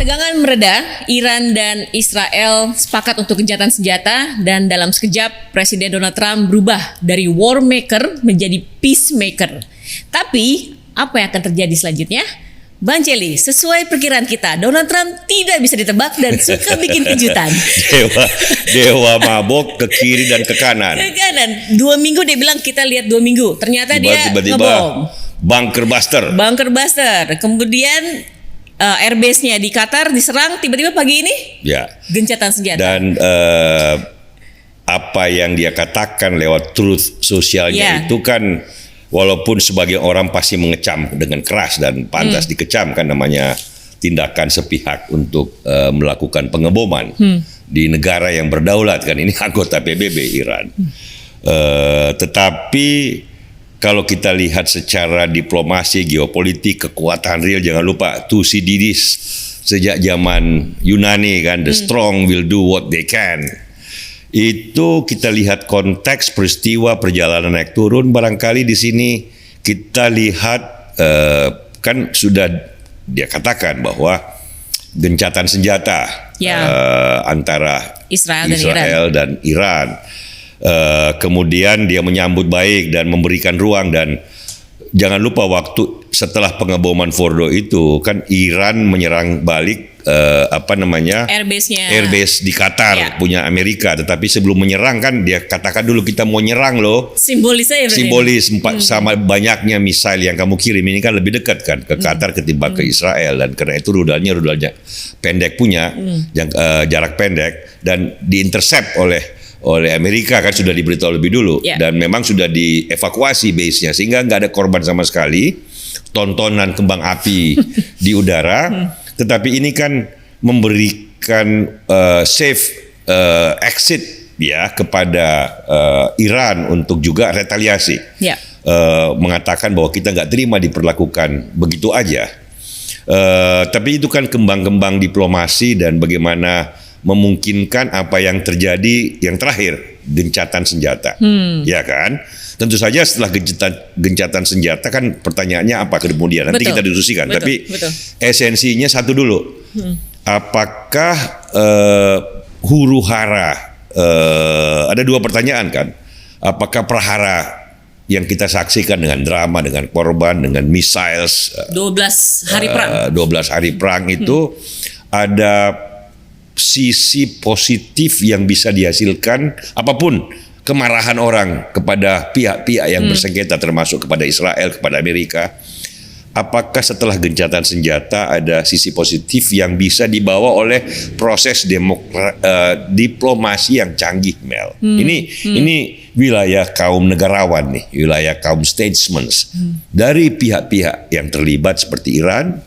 Ketegangan mereda, Iran dan Israel sepakat untuk gencatan senjata dan dalam sekejap Presiden Donald Trump berubah dari war maker menjadi peacemaker. Tapi apa yang akan terjadi selanjutnya? Bang Celi, sesuai perkiraan kita, Donald Trump tidak bisa ditebak dan suka bikin kejutan. Dewa mabok ke kiri dan ke kanan. Ke kanan, 2 minggu dia bilang kita lihat 2 minggu. Ternyata dia Tiba-tiba ngebom. bunker buster. Kemudian airbase-nya di Qatar diserang tiba-tiba pagi ini. Ya. Gencatan senjata. Dan apa yang dia katakan lewat truth sosialnya itu kan, walaupun sebagai orang pasti mengecam dengan keras dan pantas dikecam kan, namanya tindakan sepihak untuk melakukan pengeboman di negara yang berdaulat kan, ini anggota PBB Iran. Tetapi kalau kita lihat secara diplomasi, geopolitik, kekuatan real, jangan lupa Thucydides sejak zaman Yunani kan, the strong will do what they can. Itu kita lihat konteks peristiwa perjalanan naik turun, barangkali di sini kita lihat kan sudah dia katakan bahwa gencatan senjata antara Israel dan Iran. Kemudian dia menyambut baik dan memberikan ruang, dan jangan lupa waktu setelah pengeboman Fordo itu kan Iran menyerang balik airbase di Qatar punya Amerika, tetapi sebelum menyerang kan dia katakan dulu kita mau nyerang loh. Simbolis sama banyaknya misail yang kamu kirim ini kan lebih dekat kan ke Qatar ketimbang ke Israel, dan karena itu rudalnya pendek punya jarak pendek dan diintercept oleh Amerika kan, sudah diberitahu lebih dulu dan memang sudah dievakuasi base-nya sehingga nggak ada korban sama sekali, tontonan kembang api di udara, tetapi ini kan memberikan safe exit kepada Iran untuk juga retaliasi, mengatakan bahwa kita nggak terima diperlakukan begitu aja, tapi itu kan kembang-kembang diplomasi dan bagaimana memungkinkan apa yang terjadi yang terakhir, gencatan senjata, ya kan? Tentu saja setelah gencatan senjata kan pertanyaannya apa kemudian, nanti kita diskusikan. Tapi esensinya satu dulu, apakah huru hara, ada 2 pertanyaan kan? Apakah prahara yang kita saksikan dengan drama, dengan korban, dengan missiles, 12 hari perang, 12 hari perang itu ada sisi positif yang bisa dihasilkan, apapun kemarahan orang kepada pihak-pihak yang bersengketa termasuk kepada Israel, kepada Amerika, apakah setelah gencatan senjata ada sisi positif yang bisa dibawa oleh proses diplomasi yang canggih, Mel? Ini wilayah kaum negarawan nih, wilayah kaum statesmen dari pihak-pihak yang terlibat seperti Iran,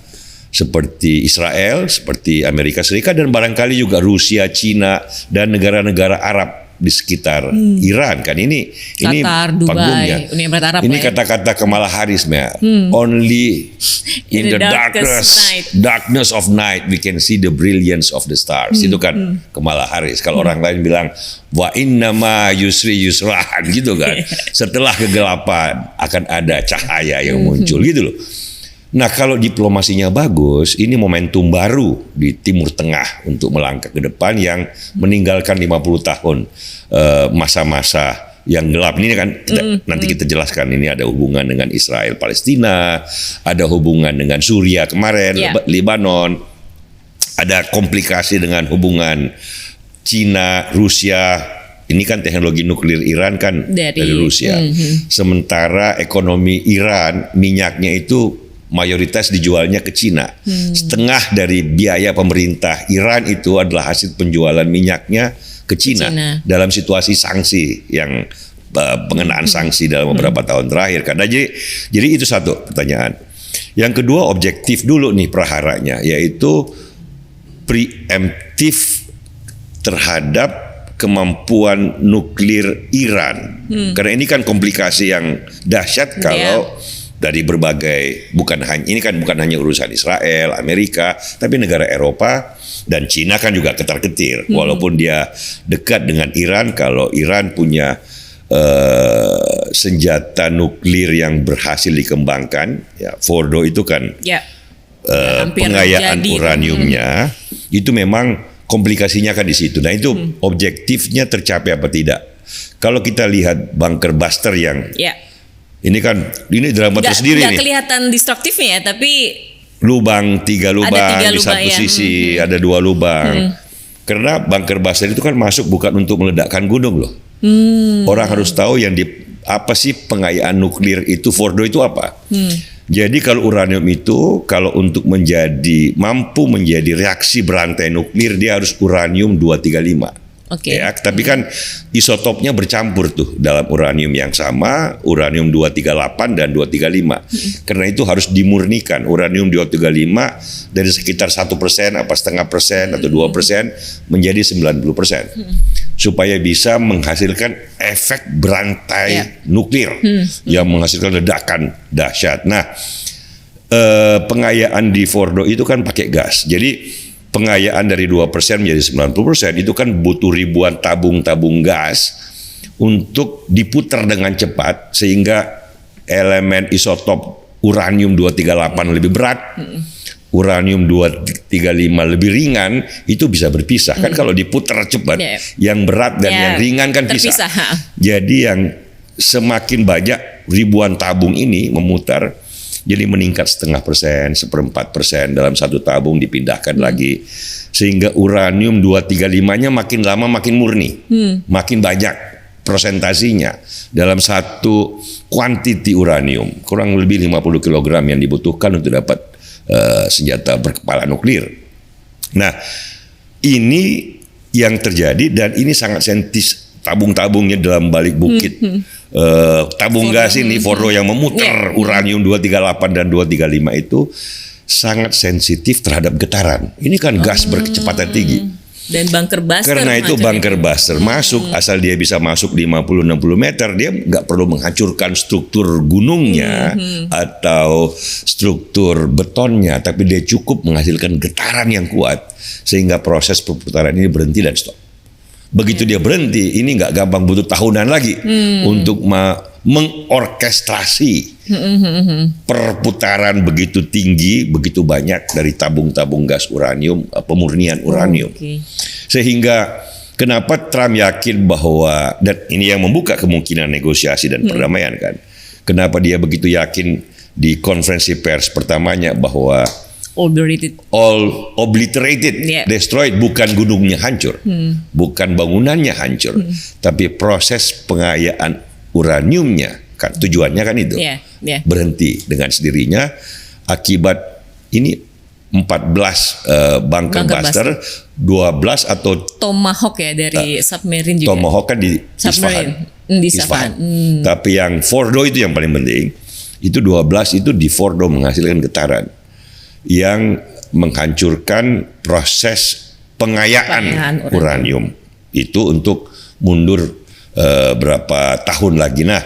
seperti Israel, seperti Amerika Serikat, dan barangkali juga Rusia, Cina, dan negara-negara Arab di sekitar Iran kan. Ini Qatar, panggungnya. Dubai, Uni Emirat Arab. Ini kata-kata Kamala Harris, only in the darkness of night we can see the brilliance of the stars. Itu kan Kamala Harris. Kalau orang lain bilang wa innama yusri yusran gitu kan. Setelah kegelapan akan ada cahaya yang muncul gitu loh. Nah, kalau diplomasinya bagus, ini momentum baru di Timur Tengah untuk melangkah ke depan yang meninggalkan 50 tahun masa-masa yang gelap. Ini kan nanti kita jelaskan, ini ada hubungan dengan Israel Palestina, ada hubungan dengan Suriah kemarin, Lebanon, ada komplikasi dengan hubungan Cina, Rusia. Ini kan teknologi nuklir Iran kan dari Rusia. Sementara ekonomi Iran, minyaknya itu mayoritas dijualnya ke Cina. Setengah dari biaya pemerintah Iran itu adalah hasil penjualan minyaknya ke Cina. Dalam situasi sanksi yang pengenaan sanksi dalam beberapa tahun terakhir kan. Nah, jadi itu satu pertanyaan. Yang kedua, objektif dulu nih praharanya, yaitu preemptif terhadap kemampuan nuklir Iran. Karena ini kan komplikasi yang dahsyat kalau dari berbagai, bukan hanya urusan Israel, Amerika, tapi negara Eropa dan Cina kan juga ketar-ketir. Walaupun dia dekat dengan Iran, kalau Iran punya senjata nuklir yang berhasil dikembangkan, Fordo itu kan pengayaan uraniumnya itu memang komplikasinya kan di situ. Nah itu objektifnya tercapai apa tidak? Kalau kita lihat bunker buster yang ini kan ini drama tersendiri nih. Nggak kelihatan destruktifnya ya, tapi tiga lubang di satu sisi, ada 2 lubang. Karena bunker buster itu kan masuk bukan untuk meledakkan gunung loh. Orang harus tahu apa sih pengayaan nuklir itu, Fordo itu apa? Jadi kalau uranium itu kalau untuk mampu menjadi reaksi berantai nuklir dia harus uranium 235. Ya, tapi kan isotopnya bercampur tuh dalam uranium yang sama, uranium 238 dan 235. Karena itu harus dimurnikan. Uranium 235 dari sekitar 1% apa setengah persen atau 2% menjadi 90%. Supaya bisa menghasilkan efek berantai nuklir yang menghasilkan ledakan dahsyat. Nah, pengayaan di Fordo itu kan pakai gas. Jadi pengayaan dari 2% menjadi 90% itu kan butuh ribuan tabung-tabung gas untuk diputar dengan cepat sehingga elemen isotop uranium 238 lebih berat, uranium 235 lebih ringan itu bisa berpisah. Kan kalau diputar cepat yang berat dan yang ringan kan terpisah. Jadi yang semakin banyak ribuan tabung ini memutar, jadi meningkat 0,5%, 1/4% dalam satu tabung dipindahkan lagi. Sehingga uranium 235-nya makin lama makin murni. Makin banyak persentasinya. Dalam satu kuantiti uranium. Kurang lebih 50 kg yang dibutuhkan untuk dapat senjata berkepala nuklir. Nah, ini yang terjadi dan ini sangat tabung-tabungnya dalam balik bukit. Tabung gas ini Fordo yang memutar uranium 238 dan 235 itu sangat sensitif terhadap getaran. Ini kan gas berkecepatan tinggi. Dan bunker buster. Karena itu bunker buster masuk, asal dia bisa masuk 50-60 meter, dia nggak perlu menghancurkan struktur gunungnya atau struktur betonnya, tapi dia cukup menghasilkan getaran yang kuat sehingga proses perputaran ini berhenti dan stop. Begitu dia berhenti, ini nggak gampang, butuh tahunan lagi untuk mengorkestrasi perputaran begitu tinggi, begitu banyak dari tabung-tabung gas uranium, pemurnian uranium. Sehingga kenapa Trump yakin bahwa, dan ini yang membuka kemungkinan negosiasi dan perdamaian kan. Kenapa dia begitu yakin di konferensi pers pertamanya bahwa obliterated, destroyed, bukan gunungnya hancur, bukan bangunannya hancur, tapi proses pengayaan uraniumnya kan tujuannya kan itu berhenti dengan sendirinya akibat ini 14 bunker buster, 12 atau Tomahawk ya dari submarine juga. Tomahawk kan di Isfahan. Tapi yang Fordo itu yang paling penting, itu 12 itu di Fordo menghasilkan getaran yang menghancurkan proses pengayaan uranium itu untuk mundur berapa tahun lagi. Nah,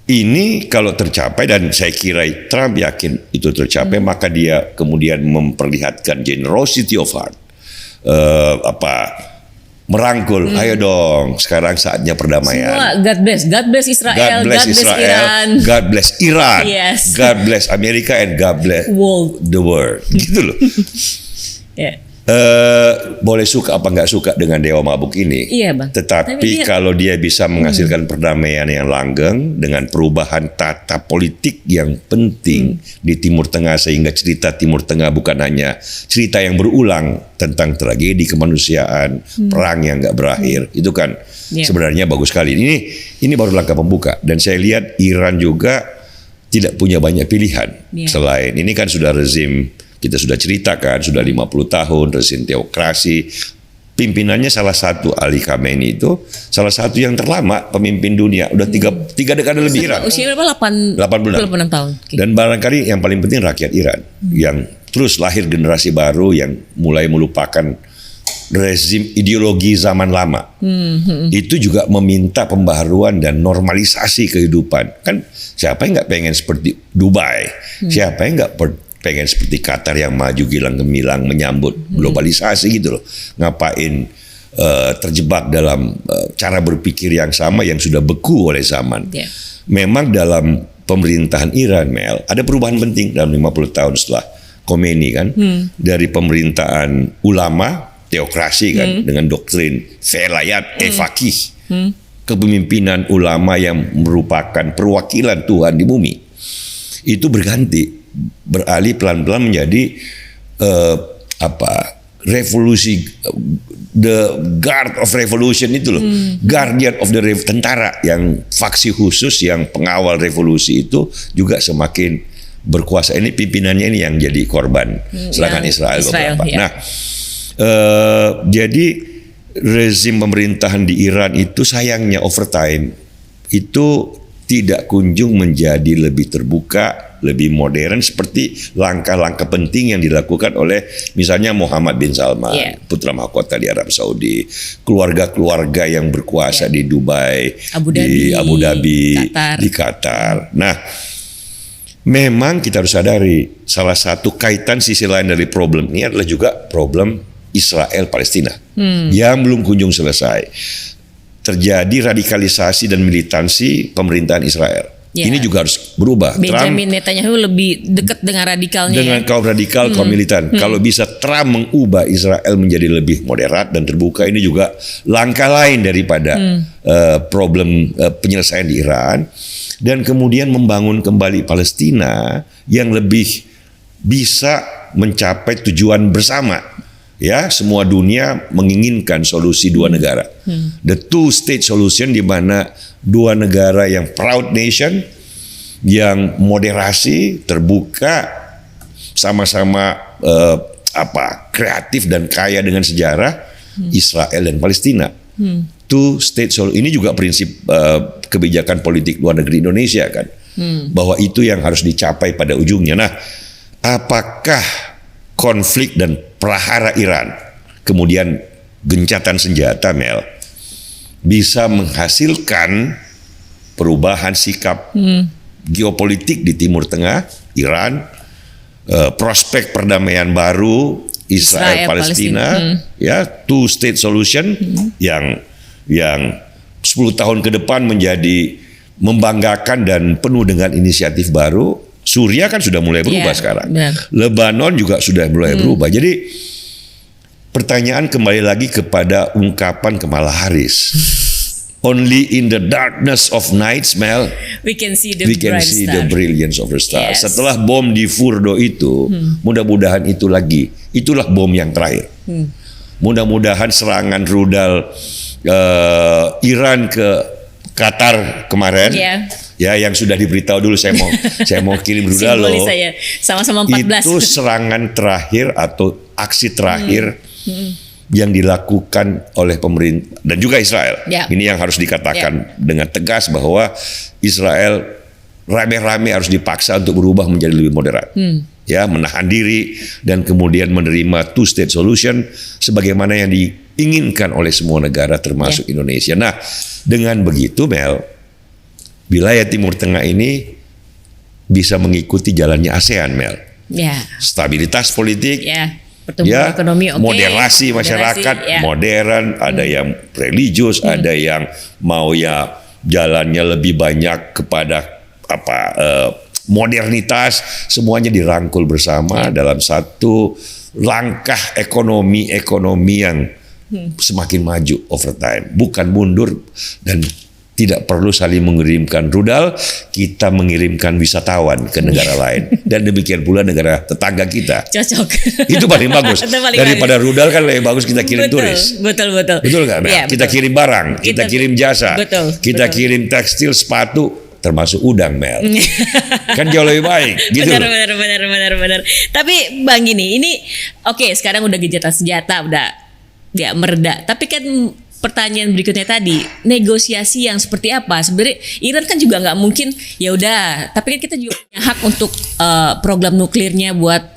ini kalau tercapai, dan saya kira Trump yakin itu tercapai, maka dia kemudian memperlihatkan generosity of heart, merangkul, ayo dong, sekarang saatnya perdamaian. Semua God bless Israel, God bless Iran, God bless Iran, God bless Amerika, and God bless the world, gitu loh. Boleh suka apa nggak suka dengan dewa mabuk ini, Bang. Tetapi kalau dia bisa menghasilkan perdamaian yang langgeng dengan perubahan tata politik yang penting di Timur Tengah, sehingga cerita Timur Tengah bukan hanya cerita yang berulang tentang tragedi kemanusiaan, perang yang nggak berakhir, itu kan sebenarnya bagus sekali. Ini baru langkah pembuka, dan saya lihat Iran juga tidak punya banyak pilihan selain ini kan sudah rezim. Kita sudah ceritakan, sudah 50 tahun rezim teokrasi. Pimpinannya salah satu, Ali Khamenei itu salah satu yang terlama pemimpin dunia. Udah tiga dekade lebih Iran. Usia berapa? 86 tahun. Dan barangkali yang paling penting rakyat Iran. Yang terus lahir generasi baru yang mulai melupakan rezim ideologi zaman lama. Itu juga meminta pembaharuan dan normalisasi kehidupan. Kan siapa yang nggak pengen seperti Dubai? Siapa yang nggak pengen seperti Qatar yang maju gilang gemilang menyambut globalisasi gitu loh. Ngapain terjebak dalam cara berpikir yang sama yang sudah beku oleh zaman. Memang dalam pemerintahan Iran, Mel, ada perubahan penting dalam 50 tahun setelah Khomeini kan, dari pemerintahan ulama teokrasi kan, dengan doktrin velayat faqih, kepemimpinan ulama yang merupakan perwakilan Tuhan di bumi, itu beralih pelan-pelan menjadi revolusi, the guard of revolution itu loh, guardian of the tentara yang faksi khusus yang pengawal revolusi itu juga semakin berkuasa. Ini pimpinannya ini yang jadi korban serangan Israel beberapa. Ya. Nah, jadi rezim pemerintahan di Iran itu sayangnya over time itu tidak kunjung menjadi lebih terbuka, lebih modern seperti langkah-langkah penting yang dilakukan oleh misalnya Muhammad bin Salman, putra mahkota di Arab Saudi, keluarga-keluarga yang berkuasa di Dubai, di Abu Dhabi, di Qatar. Nah, memang kita harus sadari salah satu kaitan sisi lain dari problem ini adalah juga problem Israel Palestina yang belum kunjung selesai. Terjadi radikalisasi dan militansi pemerintahan Israel. Ini juga harus berubah. Benjamin Netanyahu lebih dekat dengan radikalnya. Dengan kaum radikal, kaum militan. Kalau bisa Trump mengubah Israel menjadi lebih moderat dan terbuka, ini juga langkah lain daripada problem penyelesaian di Iran. Dan kemudian membangun kembali Palestina yang lebih bisa mencapai tujuan bersama. Ya, semua dunia menginginkan solusi dua negara. The two-state solution, di mana dua negara yang proud nation, yang moderasi, terbuka, sama-sama kreatif dan kaya dengan sejarah, Israel dan Palestina. Two-state solution ini juga prinsip kebijakan politik luar negeri Indonesia kan, bahwa itu yang harus dicapai pada ujungnya. Nah, apakah konflik dan prahara Iran, kemudian gencatan senjata, Mel, bisa menghasilkan perubahan sikap geopolitik di Timur Tengah, Iran, prospek perdamaian baru Israel Palestina, ya, two state solution yang 10 tahun ke depan menjadi membanggakan dan penuh dengan inisiatif baru. Suriah kan sudah mulai berubah sekarang. Lebanon juga sudah mulai berubah. Jadi pertanyaan kembali lagi kepada ungkapan Kamala Harris. Only in the darkness of nights, Mel, we can see the brilliance of the stars. Setelah bom di Fordo itu, mudah-mudahan itulah bom yang terakhir. Mudah-mudahan serangan rudal Iran ke Qatar kemarin, ya, yang sudah diberitahu dulu, saya mau kirim rudal loh. Saya sama-sama 14. Itu serangan terakhir atau aksi terakhir yang dilakukan oleh pemerintah dan juga Israel. Ini yang harus dikatakan dengan tegas bahwa Israel rame-rame harus dipaksa untuk berubah menjadi lebih moderat. Ya, menahan diri dan kemudian menerima two state solution sebagaimana yang diinginkan oleh semua negara termasuk Indonesia. Nah, dengan begitu, Mel, wilayah Timur Tengah ini bisa mengikuti jalannya ASEAN, Mel. Stabilitas politik, pertumbuhan ekonomi, moderasi masyarakat, modern, ada yang religius, ada yang mau jalannya lebih banyak kepada modernitas, semuanya dirangkul bersama dalam satu langkah ekonomi yang semakin maju over time, bukan mundur, dan tidak perlu saling mengirimkan rudal, kita mengirimkan wisatawan ke negara lain, dan demikian pula negara tetangga kita. Cocok. Itu paling bagus. Daripada rudal kan lebih bagus kita kirim turis. Betul. Betul nggak? Nah, kita kirim barang, kita kirim jasa, kita kirim tekstil, sepatu, termasuk udang, Mel. Kan jauh lebih baik gitu. Benar. Tapi Bang, ini oke, sekarang udah gencatan senjata, udah mereda. Tapi kan pertanyaan berikutnya tadi, negosiasi yang seperti apa? Sebenarnya Iran kan juga nggak mungkin ya udah, tapi kan kita juga punya hak untuk program nuklirnya buat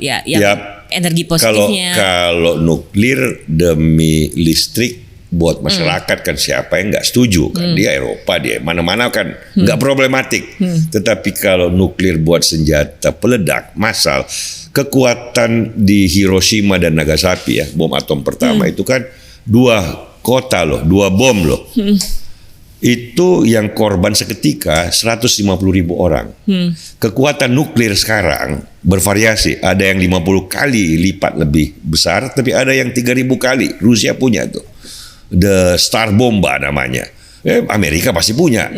energi positifnya. Kalau nuklir demi listrik buat masyarakat kan siapa yang nggak setuju kan? Dia Eropa, dia mana-mana kan nggak problematik. Tetapi kalau nuklir buat senjata peledak massal, kekuatan di Hiroshima dan Nagasaki, ya, bom atom pertama itu kan 2 kota loh, 2 bom loh. itu yang korban seketika 150.000 orang. Kekuatan nuklir sekarang bervariasi. Ada yang 50 kali lipat lebih besar, tapi ada yang 3.000 kali. Rusia punya tuh. The Star Bomba namanya. Amerika pasti punya.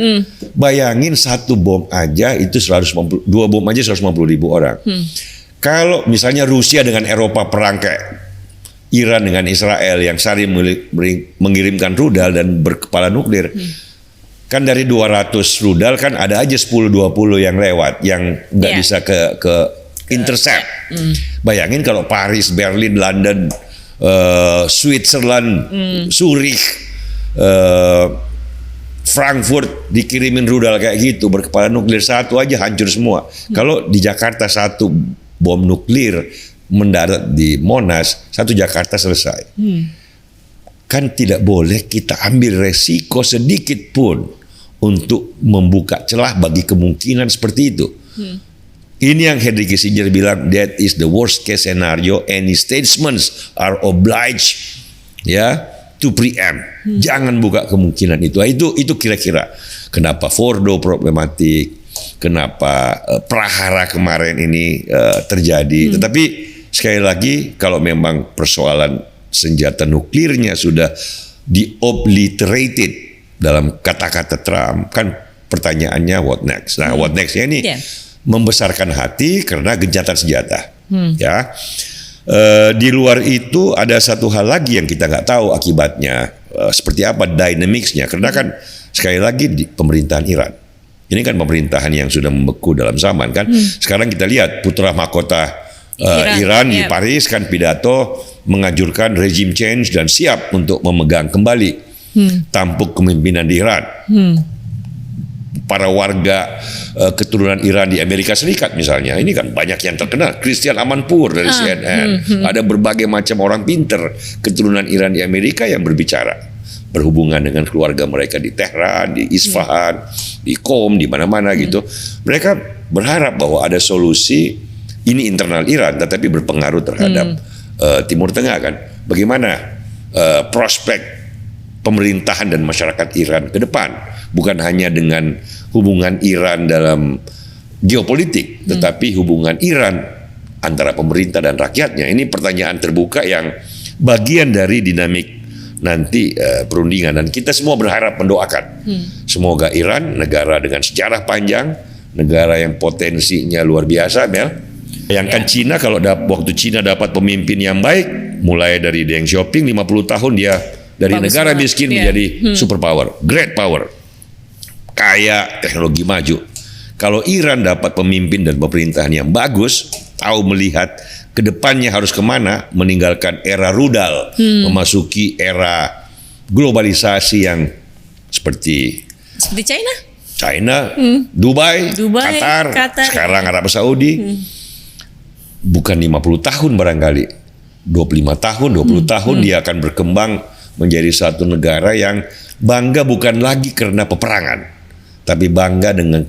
Bayangin satu bom aja itu 2 bom aja 150.000 orang. Kalau misalnya Rusia dengan Eropa perang kayak Iran dengan Israel yang saling mengirimkan rudal dan berkepala nuklir, kan dari 200 rudal kan ada aja 10-20 yang lewat yang nggak bisa ke intercept. Bayangin kalau Paris, Berlin, London, Switzerland, Zurich, Frankfurt dikirimin rudal kayak gitu berkepala nuklir, satu aja hancur semua. Kalau di Jakarta satu bom nuklir mendarat di Monas, satu Jakarta selesai. Kan tidak boleh kita ambil resiko sedikit pun untuk membuka celah bagi kemungkinan seperti itu. Ini yang Henry Kissinger bilang, that is the worst case scenario, any statesmen are obliged to preempt. Jangan buka kemungkinan itu. Itu kira-kira kenapa Fordo problematik, kenapa Prahara kemarin ini terjadi. Tetapi sekali lagi, kalau memang persoalan senjata nuklirnya sudah diobliterated dalam kata-kata Trump, kan pertanyaannya what next? Nah, what next-nya ini membesarkan hati karena gencatan senjata. Di luar itu ada satu hal lagi yang kita nggak tahu akibatnya seperti apa dynamics-nya, karena kan sekali lagi di pemerintahan Iran. Ini kan pemerintahan yang sudah membeku dalam zaman kan. Sekarang kita lihat putra mahkota Iran di Paris kan pidato menganjurkan regime change dan siap untuk memegang kembali tampuk kepemimpinan di Iran. Para warga keturunan Iran di Amerika Serikat misalnya, ini kan banyak yang terkenal. Christian Amanpour dari CNN. Ada berbagai macam orang pinter keturunan Iran di Amerika yang berbicara berhubungan dengan keluarga mereka di Tehran, di Isfahan, di Qom, di mana-mana gitu. Mereka berharap bahwa ada solusi ini internal Iran, tetapi berpengaruh terhadap Timur Tengah kan. Bagaimana prospek pemerintahan dan masyarakat Iran ke depan, bukan hanya dengan hubungan Iran dalam geopolitik, tetapi hubungan Iran antara pemerintah dan rakyatnya. Ini pertanyaan terbuka yang bagian dari dinamik nanti perundingan, dan kita semua berharap mendoakan semoga Iran, negara dengan sejarah panjang, negara yang potensinya luar biasa, Mel. Bayangkan Cina, kalau waktu Cina dapat pemimpin yang baik, mulai dari Deng Xiaoping 50 tahun dia dari negara miskin menjadi superpower, great power, kaya, teknologi maju. Kalau Iran dapat pemimpin dan pemerintahan yang bagus, tahu melihat ke depannya harus kemana, meninggalkan era rudal, memasuki era globalisasi yang seperti China, Dubai, Qatar, sekarang Arab Saudi. Bukan 50 tahun barangkali, 25 tahun, 20 tahun dia akan berkembang menjadi satu negara yang bangga bukan lagi karena peperangan, tapi bangga dengan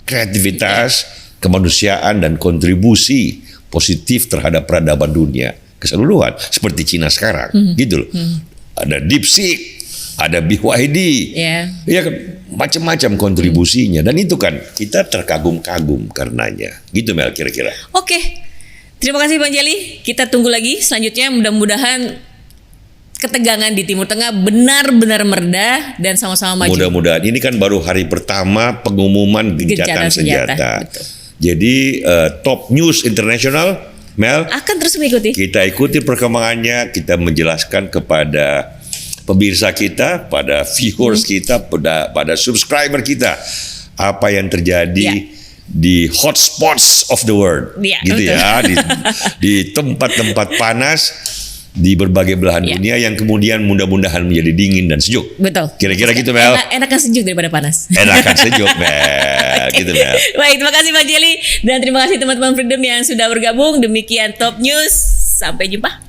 kreativitas, kemanusiaan, dan kontribusi positif terhadap peradaban dunia keseluruhan, seperti Cina sekarang, gitu loh. Ada DeepSeek, ada BYD, ya macam-macam kontribusinya, dan itu kan kita terkagum-kagum karenanya, gitu Mel kira-kira. Oke. Terima kasih Bang Jeli. Kita tunggu lagi selanjutnya, mudah-mudahan ketegangan di Timur Tengah benar-benar mereda dan sama-sama maju. Mudah-mudahan. Ini kan baru hari pertama pengumuman gencatan senjata. Jadi Top News International, Mel, akan terus mengikuti. Kita ikuti perkembangannya, kita menjelaskan kepada pemirsa kita, pada viewers kita, pada subscriber kita apa yang terjadi di hotspots of the world, gitu betul. Ya, di tempat-tempat panas di berbagai belahan dunia yang kemudian mudah-mudahan menjadi dingin dan sejuk. Betul. Kira-kira gitu, Mel. Enakan sejuk daripada panas. Enakan sejuk, Mel. Gitu, Mel. Baik, terima kasih Bang Jeli dan terima kasih teman-teman Freedom yang sudah bergabung. Demikian Top News. Sampai jumpa.